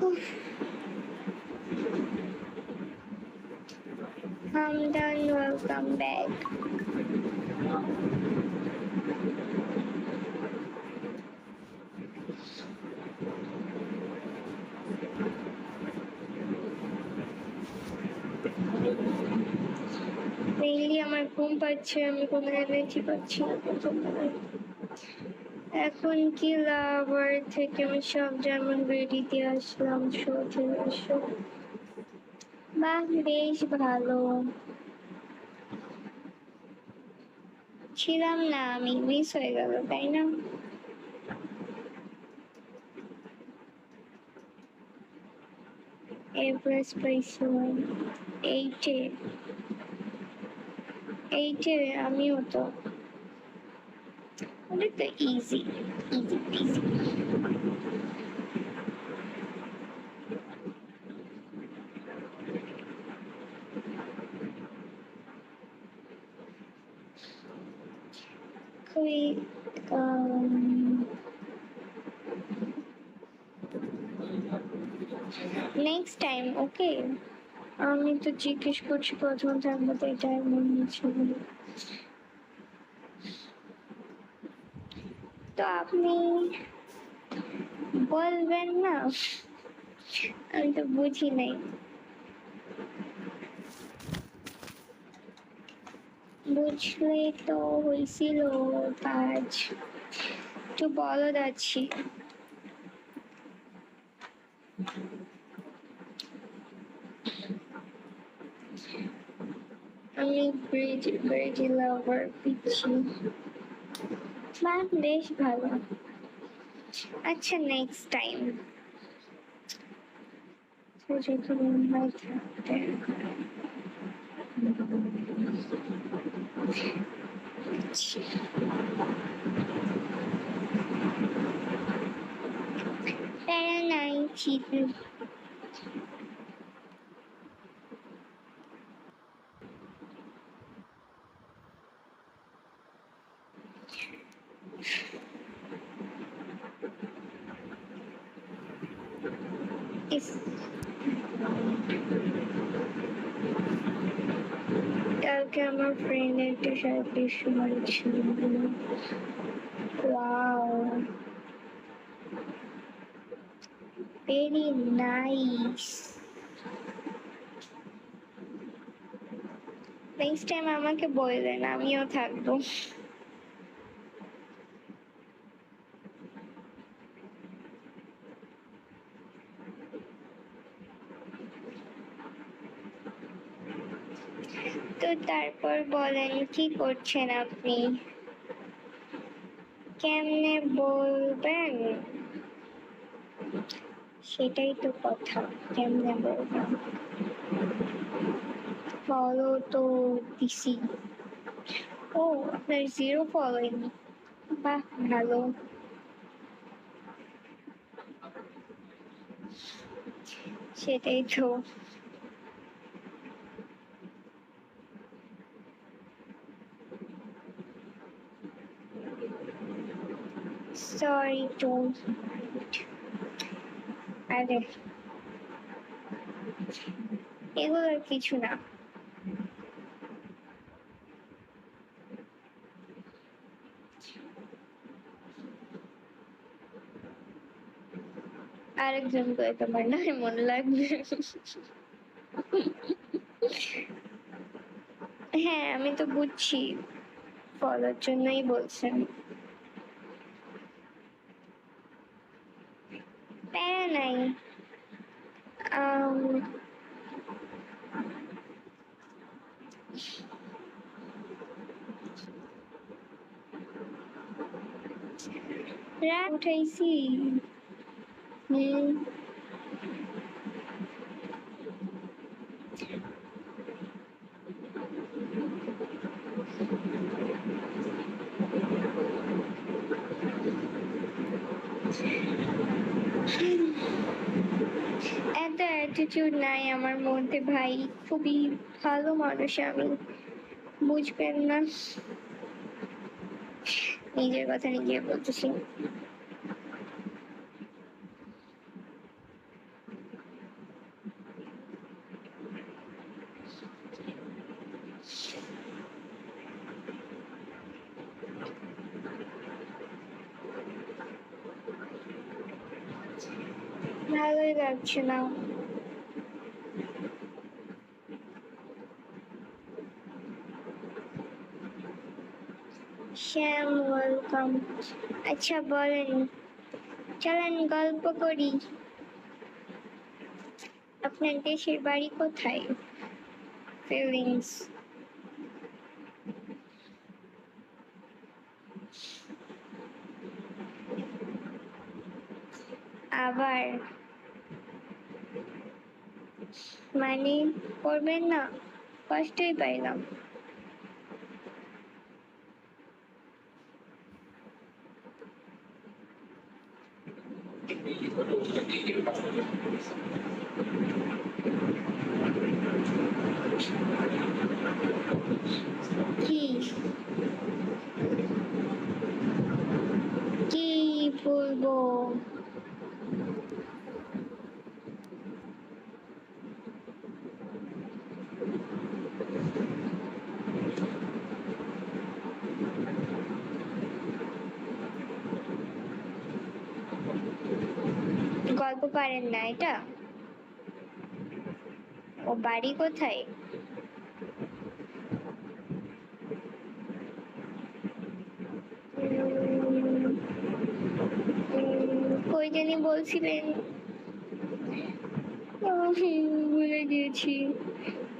Oof. I'm done. Welcome back. Mainly আমার ঘুম পাচ্ছে, আমি কোনো এনার্জি পাচ্ছি না। এখন কি লাভ আর থেকে আমি সব যেমন রেডি দিয়ে আসলাম শো থেকে শো। বাহ, বেশ ভালো ছিলাম না আমি, মিস হয়ে গেল তাই না? এভারেস্ট পাইছিলাম এইটে, এইটে আমিও তো। অনেক তো ইজি, ইজি ইজি। খুবই নেক্সট টাইম ওকে। আমি তো জিজ্ঞেস করছি প্রথম থাকবো তো এটাই মনে হচ্ছিল। তো আপনি বলবেন না? আমি তো বুঝি নাই। বুঝলে তো হয়েছিল কাজ। একটু বলদ আছি। আমি ব্রিজি লাভার পিচ্ছি। বাহ, বেশ ভালো। আচ্ছা নেক্সট টাইম যদি মনে হয় থাকতে। প্যারা নাই, ঠিক। কালকে আমার ফ্রেন্ড একটা সার্ভিস মারছিল। Wow, very nice. Next time আমাকে বলবেন, আমিও থাকবো। তো তারপর বলেন কি করছেন আপনি? কেমনে বলবেন? সেটাই তো কথা, কেমনে বলবেন? ফলো তো দিছি। ও, আপনার 0 ফলোইং। বাহ, ভালো। সেটাই তো। Sorry too. আরে এগুলো কিছু না। আরেকজন করে তোমার নয় মনে লাগবে। হ্যাঁ আমি তো বুঝছি, ফলোর জন্যই বলছেন। প্যারা নাই। রাত উঠাইছি। হুম। এত অ্যাটিটিউড নাই আমার মধ্যে ভাই, খুবই ভালো মানুষ আমি, বুঝবেন না? নিজের কথা নিজে বলতেছি। ভালোই লাগছে না। শ্যাম ওয়েলকাম। আচ্ছা বলেন, চলেন গল্প করি। আপনার দেশের বাড়ি কোথায়? ফিলিংস। আবার মানে করবেন না, কষ্টই পাইলাম। কি কি বলবো? গল্প পারেন না এটা? ও বাড়ি কোথায়? কই জানি বলছিলেন? ভুলে গিয়েছি,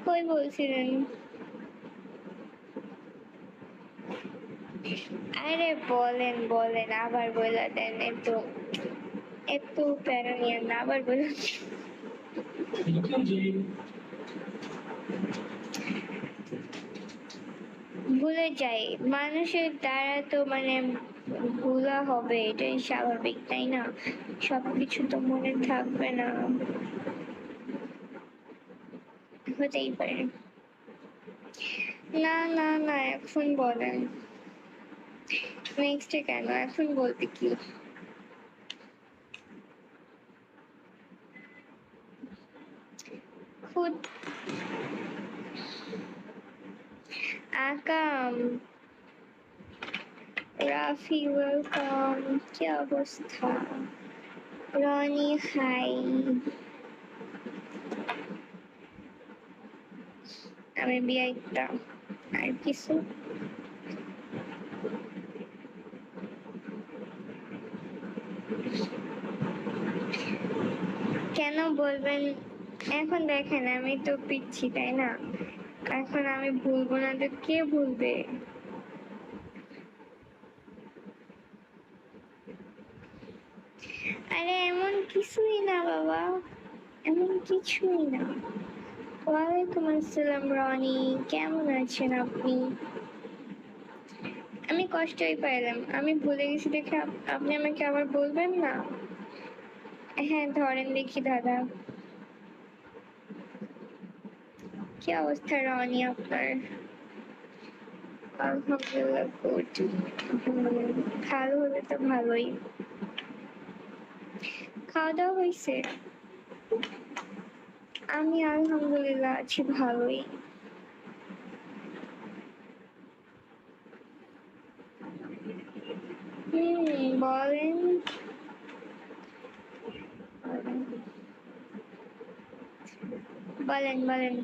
কই বলছিলেন? আরে বলেন বলেন, আবার বলে দেন। একটু একটু প্যারা নিয়ে না, আবার বলেন। ভুলে যাই, মানুষের দ্বারা তো মানে ভুলা হবে, এটাই স্বাভাবিক তাই না? সবকিছু তো মনে থাকবে না, হতেই পারে। না না না, এখন বলেন। নেক্সটে কেন, এখন বলতে কি? খুদ আকাম, রাফি ওয়েলকাম। কি অবস্থা? রনি হাই। আমি বিয়াইটা, আর কিছু? কেন বলবেন? এখন দেখেন আমি তো পিচ্ছি তাই না, এখন আমি ভুলবো না তো কে ভুলবে? আরে এমন কিছুই না বাবা, এমন কিছুই না। ওয়ালাইকুম আসসালাম রনি, কেমন আছেন আপনি? আমি কষ্টই পাইলাম, আমি ভুলে গেছি দেখে আপনি আমাকে আবার বলবেন না? হ্যাঁ ধরেন দেখি দাদা। কি অবস্থা রনি আপনার? আলহামদুলিল্লাহ গুড। ভালো হলে তো ভালোই। খাওয়া দাওয়া হয়েছে? আমি আলহামদুলিল্লাহ আছি ভালোই। বলেন। বলেন বলেন।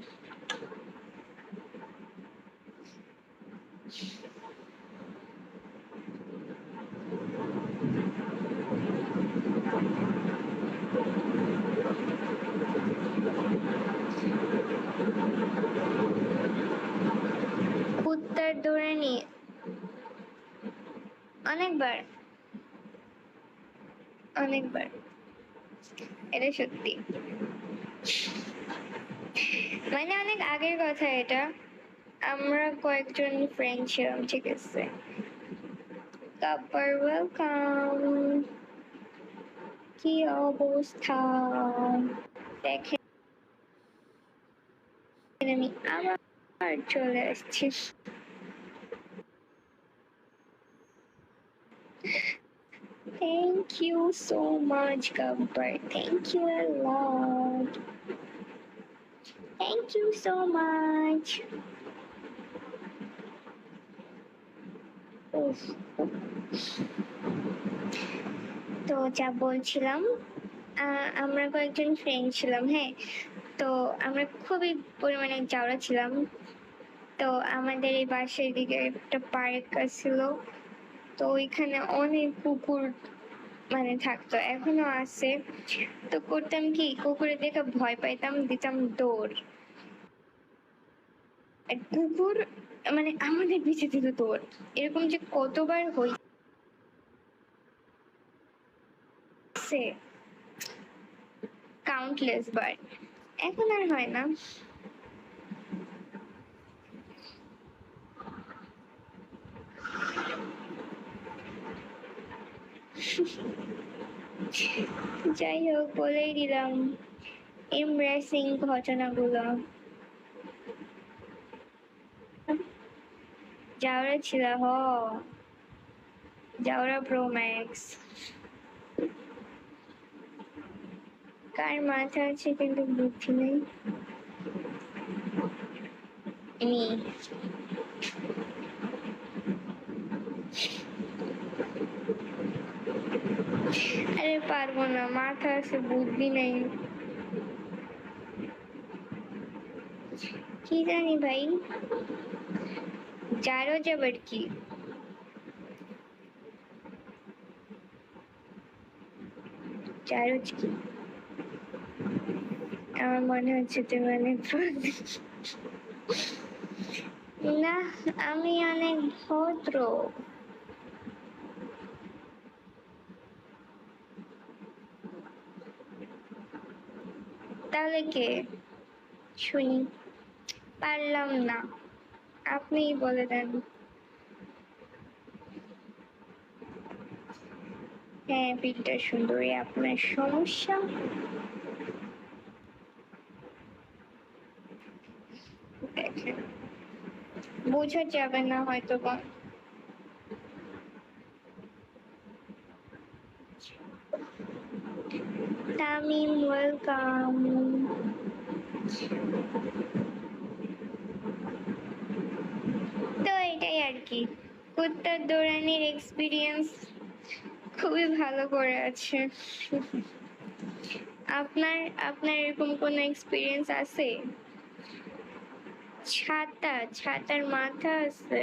উত্তর ধরে নি অনেকবার, অনেকবার, এটা সত্যি। মানে অনেক আগের কথা এটা, আমরা কয়েকজন ফ্রেন্ড ছিলাম, ঠিক আছে? তারপর ওয়েলকাম। কি অবস্থা? দেখেন আমি আবার চলে আসছি। Thank you so much, Gabbar. Thank you a lot. Thank you so much. উফ, তো যা বলছিলাম, আমরা কয়েকজন ফ্রেন্ড ছিলাম, হ্যাঁ। তো আমরা খুবই পরিমাণে জাউরা ছিলাম। তো আমাদের এই বাসার দিকে একটা পার্ক ছিল। তো ওইখানে অনেক কুকুর মানে থাকতো, এখনো আছে। তো করতাম কি, কুকুরে দেখে ভয় পাইতাম, দিতাম দৌড়। আর কুকুর মানে আমাদের পিছে দিত দৌড়। এরকম যে কতবার হয়েছে, কাউন্টলেস বার। এখন আর হয় না। যাই হোক, বলেই দিলাম এমব্রেসিং ঘটনাগুলো। জাউরা ছিল জাউরা প্রো ম্যাক্স। কার মাথা আছে কিন্তু বুদ্ধি নেই? নি। আরে পারবো না, মাথা আছে বুদ্ধি নেই। কি জানি ভাই, যারও যাবার কি। জারজ কি? আমার মনে হচ্ছে তুমি অনেক না, আমি অনেক ভদ্র। তাহলে কে? শুনি। পারলাম না, আপনিই বলে দেন। হ্যাঁ, পিঠটা সুন্দরী, আপনার সমস্যা? দেখেন, বোঝা যাবে না হয়তো বা। তামিম, ওয়েলকাম। তো এটাই আর কি, কুত্তার দৌড়ানির এক্সপিরিয়েন্স খুবই ভালো করে আছে। আপনার আপনার এরকম কোনো এক্সপিরিয়েন্স আছে? ছাতার মাথা আছে?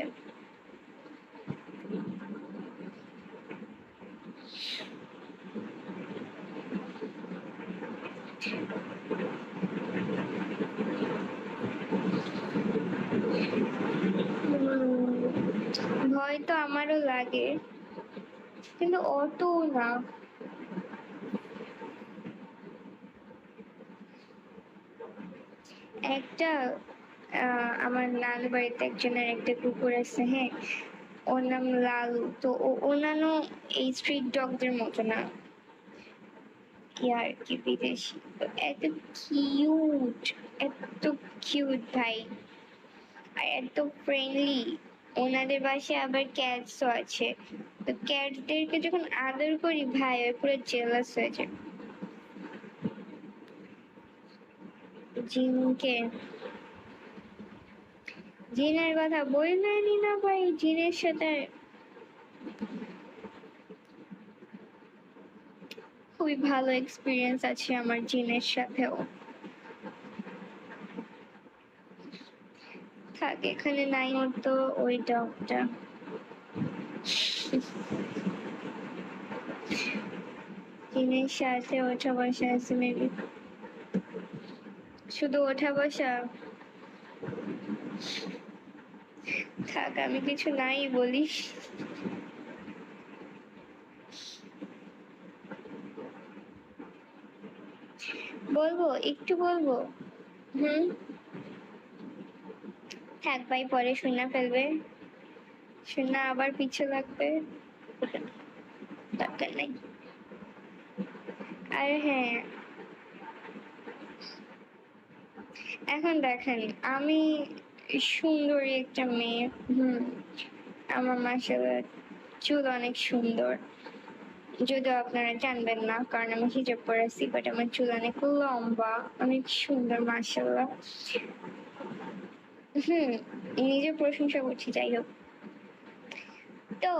ভয় তো আমারও লাগে, কিন্তু অত না। একটা আমার নানু বাড়িতে একজনের একটা কুকুর আছে, হ্যাঁ। ওর নাম লালু। তো অন্যান্য এই স্ট্রিট ডগদের মতো না, কি আর কি, বিদেশি। তো এত কিউট, এত কিউট ভাই, আর এত ফ্রেন্ডলি। ওনাদের বাসায় আবার ক্যাটসও আছে। তো ক্যাটদেরকে যখন আদর করি ভাই, ওই পুরো জেলাস হয়ে যায়। জিনকে, জিনের কথা বললেনি না ভাই, জিনের সাথে খুবই ভালো এক্সপিরিয়েন্স আছে আমার জিনের সাথেও। থাক, এখানে নাই তো ওই ডগটা। জিনের সাথে ওঠা বসা আছে মেবি, শুধু ওঠা বসা। থাক, আমি কিছু নাই বলি। বলবো, একটু বলবো। হুম, থাক ভাই, পরে শুনে ফেলবে, শুনে আবার পিছু লাগবে, দরকার নাই। আর হ্যাঁ, এখন দেখেন, আমি সুন্দরী একটা মেয়ে। আমার মাশাআল্লাহ চুল অনেক সুন্দর, যদিও আপনারা জানবেন না কারণ আমি হিজাব পরেছি, বাট আমার চুল অনেক লম্বা, অনেক সুন্দর মাশাআল্লাহ। হুম, নিজে প্রশংসা করছি। যাই হোক, তো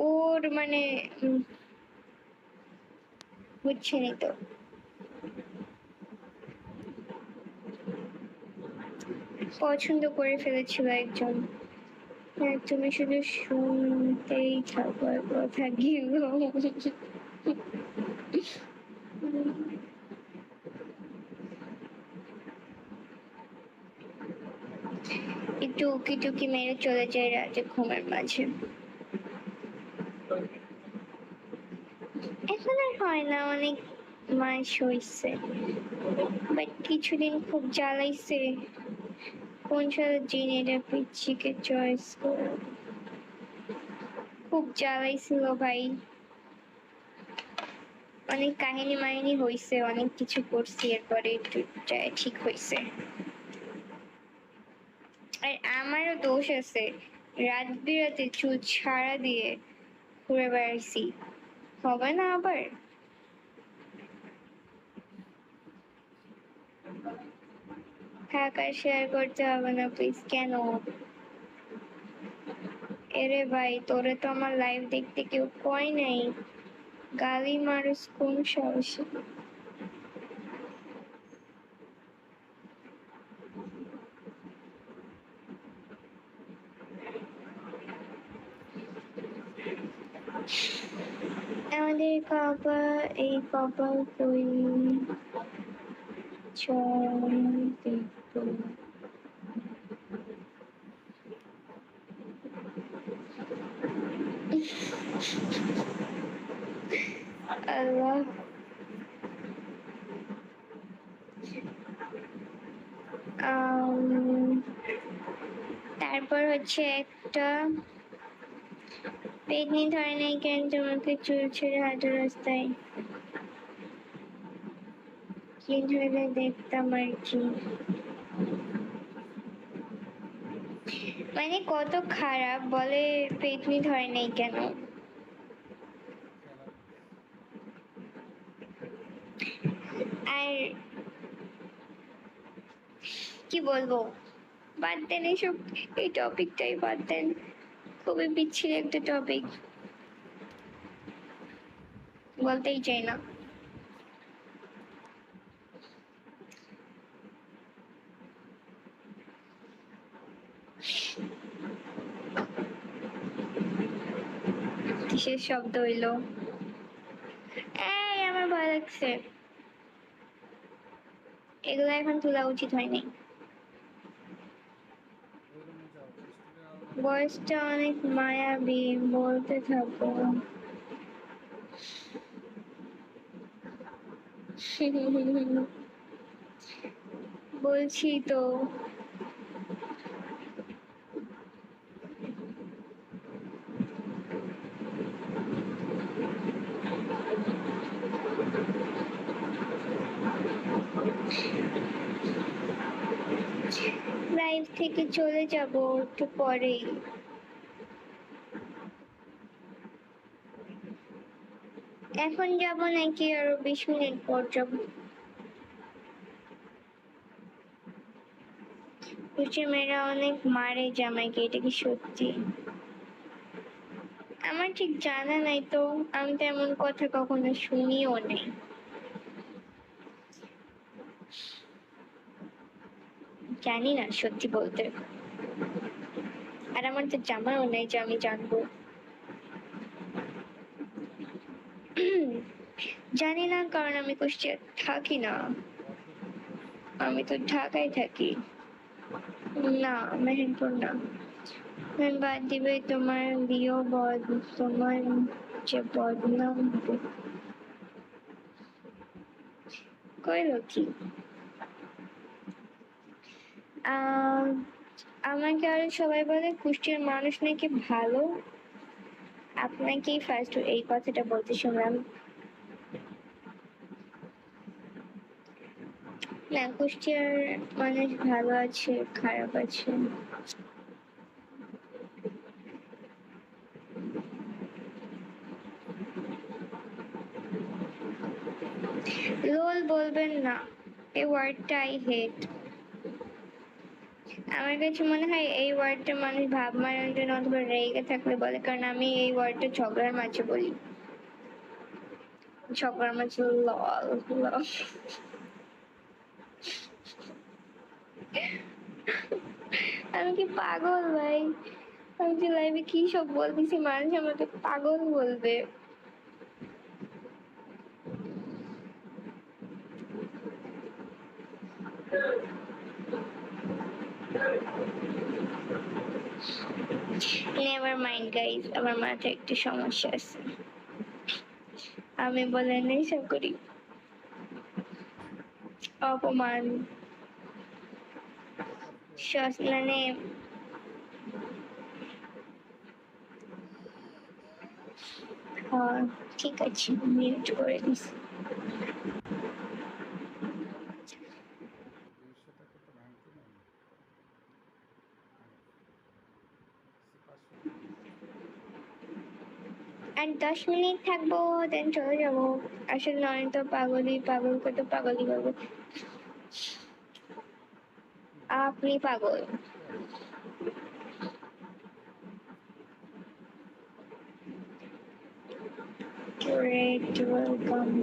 ওর মানে বুঝছেনই তো। পছন্দ করে ফেলেছিল একজন। হ্যাঁ, তুমি শুধু শুনতেই থাকো কথা গিলো। একটু উকি টুকি মেরে চলে যায় রাতে ঘুমের মাঝে। এখন আর হয় না, অনেক মাস হইছে, বাট কিছুদিন খুব জ্বালাইছে। কোন সারা জিন এটা পিচ্ছিকে চয়েস করে খুব জ্বালাইছিল ভাই। অনেক কাহিনী মাহিনী হইছে, অনেক কিছু করছি, এরপরে একটু ঠিক হইছে। আর আমারও দোষ আছে, রাত বিরাতে চুল ছাড়া দিয়ে ঘুরে বেড়াইছি, হবে না আবার। থাক আর শেয়ার করতে হবে না প্লিজ। কেন? এরে ভাই, তোরে তো আমার লাইভ দেখতে কেউ কয় নাই, গালি মারুস কোন সাহসে? আমাদের কপাল, এই কপাল কই চল দেখবো। আল্লাহ। তারপর হচ্ছে একটা পেতনি ধরে নাই কেন তোমাকে চুল ছেড়ে হাঁটো রাস্তায়, কি ধরে দেখতাম আর কি। মানে কত খারাপ বলে, পেতনি ধরে নাই কেন। আর কি বলবো, বাদ দেন এসব, এই টপিকটাই বাদ দেন, খুবই বিচ্ছিরি একটা টপিক, বলতেই চাই না। কিসের শব্দ হইলো? এই আমার ভয় লাগছে, এগুলো এখন তোলা উচিত হয়নি। বয়সটা অনেক মায়াবী, বলতে থাকো। বলছি তো। লাইফ থেকে চলে যাব একটু পরেই। এখন যাব নাকি আরো 20 মিনিট পর যাব? কুচি মেয়েরা অনেক মারে জামাইকে, এটা কি সত্যি? আমার ঠিক জানা নাই তো, আমি তো এমন কথা কখনো শুনিও নাই। জানি না সত্যি বলতে, আর আমার তো জামাও নাই যে আমি জানবো। জানি না, কারণ আমি কুষ্টিয়া থাকি না, আমি তো ঢাকায় থাকি। না, মেহেরপুর না। বাদ দিবে তোমার লিও বদ, তোমার যে বদনাম হবে। কইলো কি? আমাকে আরো সবাই বলে কুষ্টিয়ার মানুষ নাকি ভালো, আপনাকেই ফার্স্ট এই কথাটা বলতে শুনলাম। না, কুষ্টিয়ার মানুষ ভালো আছে, খারাপ আছে। লোল বলবেন না, এই ওয়ার্ডটা আই হেট। আমার কাছে মনে হয় এই ওয়ার্ডটা মানুষ ভাব মারার জন্য অথবা রেগে থাকলে বলে, কারণ আমি এই ওয়ার্ডটা ঝগড়ার মাঝে বলি। ঝগড়ার মাঝে লল লল। আমি কি পাগল ভাই? আমি যে লাইভে কি সব বলতেছি, মানুষ আমাকে পাগল বলবে। নেভার মাইন্ড গাইজ, আমার মাথায় একটু সমস্যা আছে, আমি বলে নেশা করি। অপমান মানে ঠিক আছে, মিউট করে দিস। আর 10 মিনিট থাকবো, দেন চলে যাবো। আসলে নয় তো পাগলই, পাগলকে তো পাগলই করবো। আপনি পাগল। Great, welcome.